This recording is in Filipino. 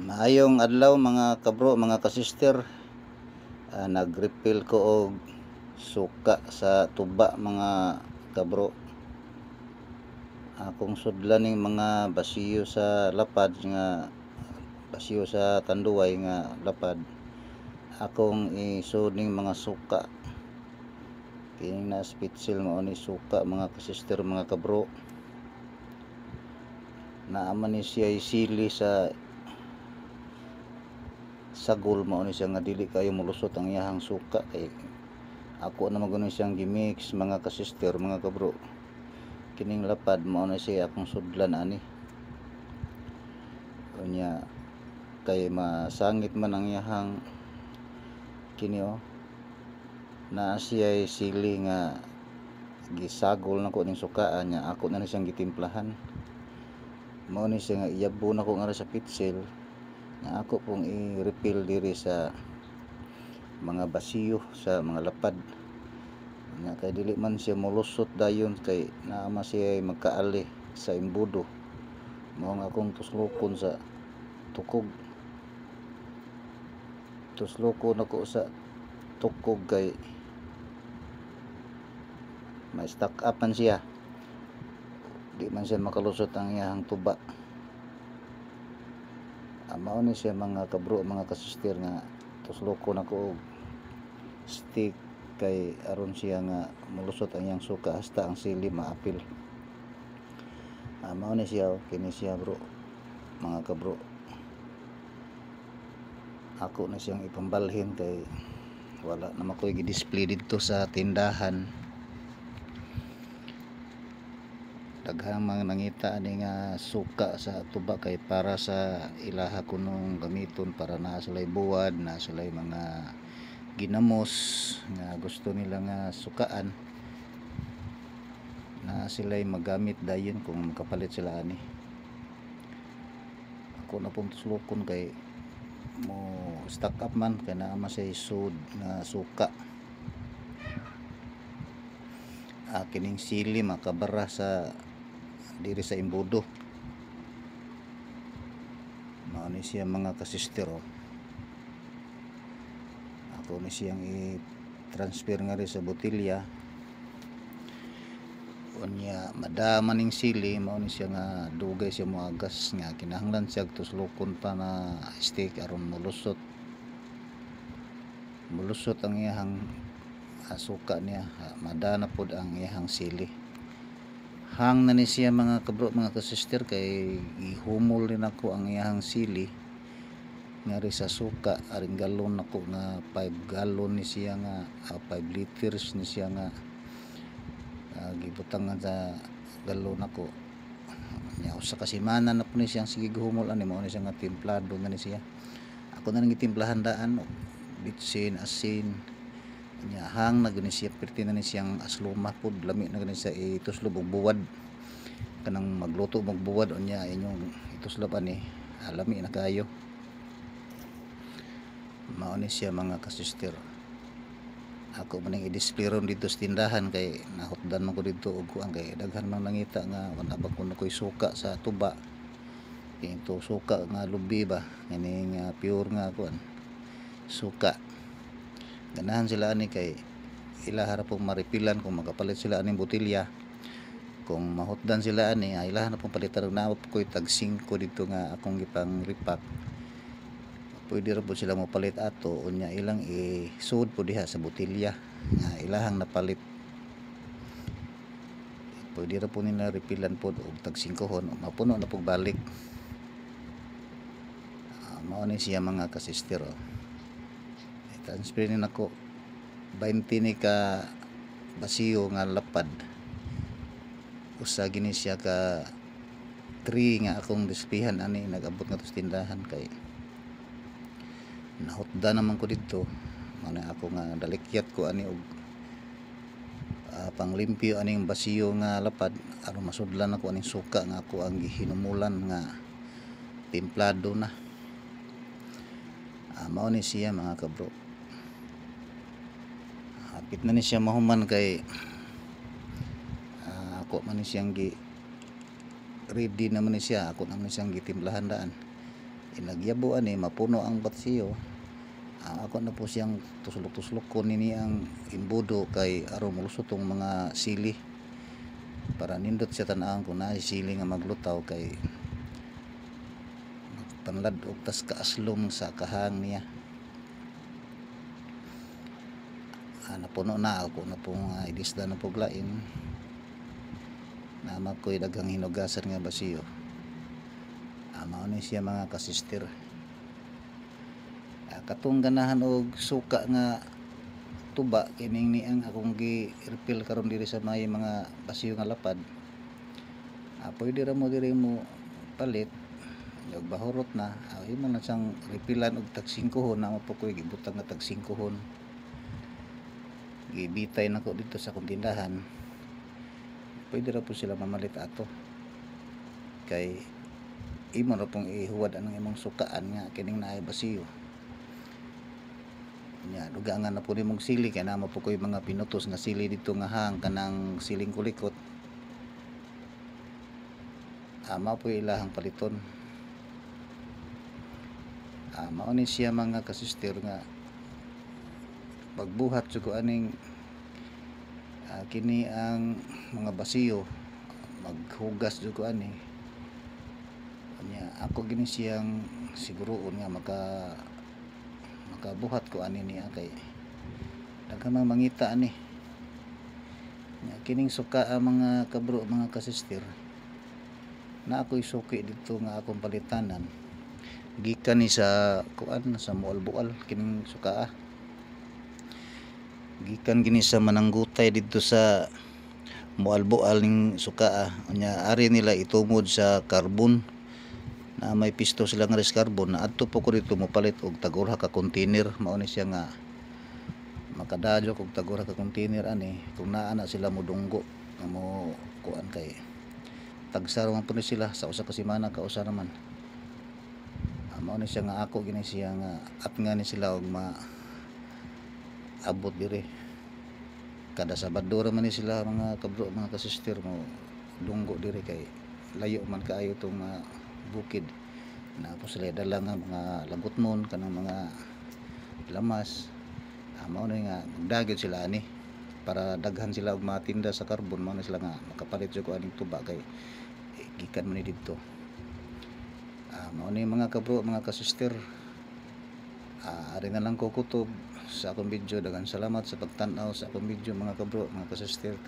Maayong adlaw mga kabro, mga kasister. Nag-refill ko og suka sa tuba mga kabro. Akong sudlaning mga basiyo sa lapad nga basiyo sa tanduay nga lapad. Akong isuning mga suka. Kini na spitzel mo ni suka mga kasister, mga kabro. Naaman ni siya sili sa sagol mao ni siya nga dili kayo mulusot ang iyahang suka kay ako na maguno siyang gimix mga kasister, mga kabro. Kining lapad mao na siya akong sudlan ani. Unya kay masangit man ang iyahang kini na siya sili nga gisagol na ko ning sukaan niya, ako na siyang gitimplahan. Mao ni siya nga iyabo na ko nga sa pitsil na ako pong i-refill diri sa mga basiyo sa mga lapad nga kay dili man siya molusot dayon kay naama siya magkaali sa imbudo. Mao nga akong tuslokon sa tukog. Tuslokon ako sa tukog kay may stock up man siya, di man siya makalusot ang iyahang tuba. Mao ni siya mga kabro, mga kasister nga tuslokon ako og stick kay aron siya nga mulusot ang iyang suka hasta ang sili maapil. Mao ni siya kini siya bro, mga kabro. Ako na siyang ipambalhin kay wala naman ko i-display dito sa tindahan. Daghang mga nangita ani nga suka sa tuba kay para sa ilaha kunong gamiton para na sila'y buwad, na sila'y mga ginamos nga gusto nila nga sukaan, na sila'y magamit dayon kung makapalit sila ani. Ako na pong tuslokon kay mo stock up man kay naama siya sud nga suka. Kining sili makabara sa diri sa imbudo. Mao ni siya mga kasister. Ako ni siyang i-transfer nga rin sa botilya. Unya madama ning sili, mao ni siya nga dugay siya moagas nga kinahanglan siya tuslokon pa na stick aron mulusot ang iyahang suka niya. Madana pod ang iyahang sili. Hang na ni siya mga kabro, mga kasister, kay ihumol din ako ang iyahang sili nga rin sa suka. Aring galon ako nga 5 galon ni siya nga 5 liters ni siya nga gibutangan sa galon ako nya usa ka semana na po ni siyang sige humol ani. Mao ni siya nga timplado nga ni siya. Ako na nang gitimplahan daan bitsin, asin nya hang na gani siya, perti na ni siyang asluma pod, lami na gani siya ituslob og buwad. Kanang magluto og buwad unya inyong ituslob ani lami na kayo. Mao ni siya mga kasister. Ako man i-display ron dito sa tindahan kay nahutdan man ko dito og kuan kay daghan man nangita nga wala ba kuno koy suka sa tuba. Ito suka nga lubi ba ngani nga pure nga kuan suka. Ganahan sila ani kay ilaha ra pong maripilan kung makapalit sila aning botilya. Kung mahutdan sila ani ilaha na pong palitan og naot koy tag 5 dito nga akong gipang repack. Pwede ra po sila mo palit ato unya ilang isud po diha sa botilya nga ilahang napalit. Pwede ra po nila repilan po og tag 5 hon mapuno na pog balik. Mao ni siya mga kasister. Transfer na ako 20 ni ka basiyo nga lapad. Usa gini siya ka 3 nga akong displayhan ani nagabot nga to sa tindahan kay nahutda naman ko dito. Mao ako nga dalikyat ko ani og panglimpyo aning basiyo nga lapad aron masudlan ako aning suka nga ako ang gihinumulan nga timplado na. Mao ni siya mga kabro. Hapit na ni siya mahuman kay ako man ni siyang ready naman ni siya. Ako naman ni siyang gitimplahan daan. inagyabo ani mapuno ang batsiyo. Ako na po siyang tuslok-tuslok ko nini ang imbudo kay aron molusot tong mga sili para nindot siya tan-ang kung naay sili nga maglutaw kay panlad og tas kaaslom sa kahang niya. Napuno na ako na pong idisda na puglain. Nama ko'y daghang hinugasan nga basiyo. Mao ni siya mga kasister. Katong ganahan og suka nga tuba kining ni ang akong gi-refill karon diri sa may mga basiyo nga lapad. Pwede ra mo diri mo palit og bahurot na. Imo na siyang refillan og tag 5 hon na mo po ko'y gibutang nga tag 5 hon. Gibitay nako dito sa akong tindahan. Pwede ra po sila mamalit ato. Kay imo ra pong ihuwad ang imong sukaan nga kining naay basiyo. Nya dugangan na po nimong sili kay namo po ko'y mga pinutos nga sili dito nga hang kanang siling kulikot. Mao po ilahang paliton. Mao ni siya mga kasister nga pagbuhat jud ko aning kini ang mga basiyo maghugas jud ko ani. Nya ako gini siyang siguroon nga makabuhat ko ani niya kay daghan mangita ani. Nya kining suka mga kabro mga kasister na ako'y suki dito nga akong palitanan gikan ni sa kuan sa Mualbual kining suka gikan gini sa Mananggutay dito sa Mualbual ning suka. Nya ari nila itumod sa carbon na may pisto sila nga res carbon na adto po ko dito mopalit og tag-ura ka container. Mao ni siya nga makadadyo og tag-ura ka container ani kung naa na sila modunggo nga mo kuan kay tagsaro man po ni sila sa usa ka semana kausa naman. Mao ni siya nga ako gini siya nga at nga ni sila og abot dire kada Sabado ra man ni sila mga kabro mga kasister mo dunggo dire kay layo man kaayo tong bukid na po sila dala nga mga lagutmon kanang mga lamas. Mao na nga magdagit sila ani para daghan sila og matinda sa carbon. Mao na sila nga makapalit jud ko aning tuba kay gikan man ni didto. Mao ni mga kabro mga kasister. Ari na lang ko kutob sa akong video. Daghang salamat sa pagtan-aw sa akong video mga kabro mga kasister.